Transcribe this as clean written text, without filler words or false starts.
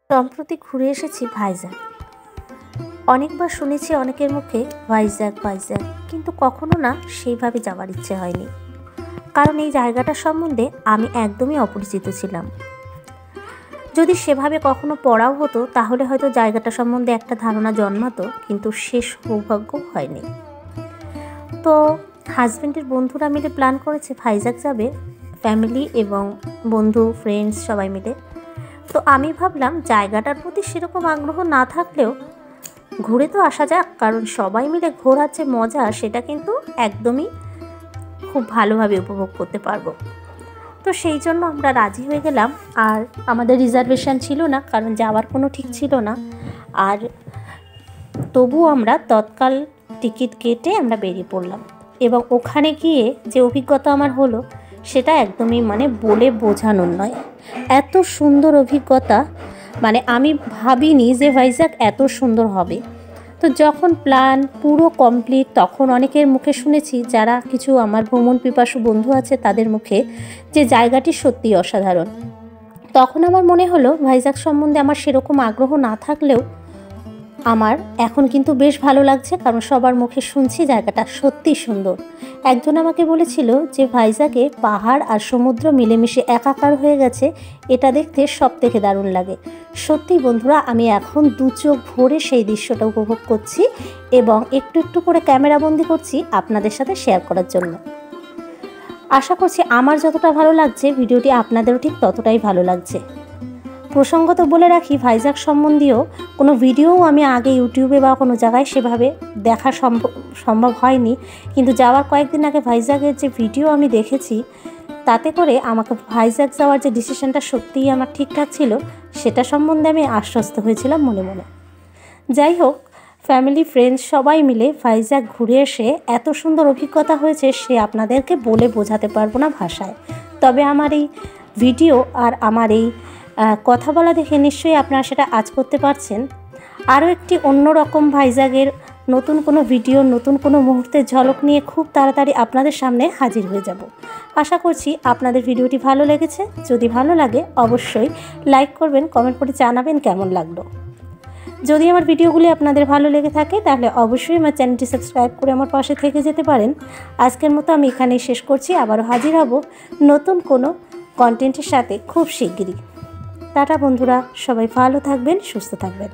সম্প্রতি ঘুরে এসেছি ভাইজ্যাক। অনেকবার শুনেছি অনেকের মুখে ভাইজ্যাক ভাইজ্যাক, কিন্তু কখনো না সেইভাবে যাওয়ার ইচ্ছে হয়নি, কারণ এই জায়গাটার সম্বন্ধে আমি একদমই অপরিচিত ছিলাম। যদি সেভাবে কখনো পড়াও হতো তাহলে হয়তো জায়গাটা সম্বন্ধে একটা ধারণা জন্মাতো, কিন্তু সে সৌভাগ্য হয়নি। তো হাজব্যান্ডের বন্ধুরা মিলে প্ল্যান করেছে ভাইজ্যাক যাবে, ফ্যামিলি এবং বন্ধু ফ্রেন্ডস সবাই মিলে। তো আমি ভাবলাম জায়গাটার প্রতি সেরকম আগ্রহ না থাকলেও ঘুরে তো আসা যাক, কারণ সবাই মিলে ঘোরার যে মজা সেটা কিন্তু একদমই খুব ভালোভাবে উপভোগ করতে পারবো। তো সেই জন্য আমরা রাজি হয়ে গেলাম। আর আমাদের রিজার্ভেশন ছিল না, কারণ যাওয়ার কোনো ঠিক ছিল না। আর তবুও আমরা তৎকাল টিকিট কেটে আমরা বেরিয়ে পড়লাম, এবং ওখানে গিয়ে যে অভিজ্ঞতা আমার হলো সেটা একদমই বলে বোঝানোর নয়। এত সুন্দর অভিজ্ঞতা, আমি ভাবিনি যে ভাইজ্যাক এত সুন্দর হবে। তো যখন প্ল্যান পুরো কমপ্লিট, তখন অনেকের মুখে শুনেছি, যারা কিছু আমার ভ্রমণ পিপাসু বন্ধু আছে তাদের মুখে, যে জায়গাটি সত্যিই অসাধারণ। তখন আমার মনে হলো ভাইজ্যাক সম্বন্ধে আমার সেরকম আগ্রহ না থাকলেও আমার এখন কিন্তু বেশ ভালো লাগছে, কারণ সবার মুখে শুনছি জায়গাটা সত্যি সুন্দর। একজন আমাকে বলেছিল যে ভাইজ্যাকে পাহাড় আর সমুদ্র মিলেমিশে একাকার হয়ে গেছে, এটা দেখতে সব থেকে দারুণ লাগে। সত্যি বন্ধুরা, আমি এখন দু চোখ ভরে সেই দৃশ্যটা উপভোগ করছি এবং একটু একটু করে ক্যামেরাবন্দি করছি আপনাদের সাথে শেয়ার করার জন্য। আশা করছি আমার যতটা ভালো লাগছে ভিডিওটি আপনাদেরও ঠিক ততটাই ভালো লাগছে। প্রসঙ্গত বলে রাখি, ভাইজ্যাক সম্বন্ধীয় কোনো ভিডিও আমি আগে ইউটিউবে বা কোনো জায়গায় সেভাবে দেখা সম্ভব হয়নি, কিন্তু যাওয়ার কয়েকদিন আগে ভাইজ্যাকের যে ভিডিও আমি দেখেছি, তাতে করে আমাকে ভাইজ্যাক যাওয়ার যে ডিসিশনটা সত্যিই আমার ঠিকঠাক ছিল সেটা সম্বন্ধে আমি আশ্বস্ত হয়েছিলাম মনে মনে। যাই হোক, ফ্যামিলি ফ্রেন্ডস সবাই মিলে ভাইজ্যাক ঘুরে এসে এত সুন্দর অভিজ্ঞতা হয়েছে, সে আপনাদেরকে বলে বোঝাতে পারবো না ভাষায়। তবে আমার এই ভিডিও আর আমার এই কথা বলা দেখে নিশ্চয়ই আপনারা সেটা আজ করতে পারছেন। আরও একটি অন্যরকম ভাইজ্যাকের নতুন কোনো ভিডিও, নতুন কোনো মুহূর্তের ঝলক নিয়ে খুব তাড়াতাড়ি আপনাদের সামনে হাজির হয়ে যাব। আশা করছি আপনাদের ভিডিওটি ভালো লেগেছে। যদি ভালো লাগে অবশ্যই লাইক করবেন, কমেন্ট করে জানাবেন কেমন লাগলো। যদি আমার ভিডিওগুলি আপনাদের ভালো লেগে থাকে তাহলে অবশ্যই আমার চ্যানেলটি সাবস্ক্রাইব করে আমার পাশে থেকে যেতে পারেন। আজকের মতো আমি এখানেই শেষ করছি, আবারও হাজির হব নতুন কোনো কন্টেন্টের সাথে খুব শিগগিরই। টাটা বন্ধুরা, সবাই ভালো থাকবেন, সুস্থ থাকবেন।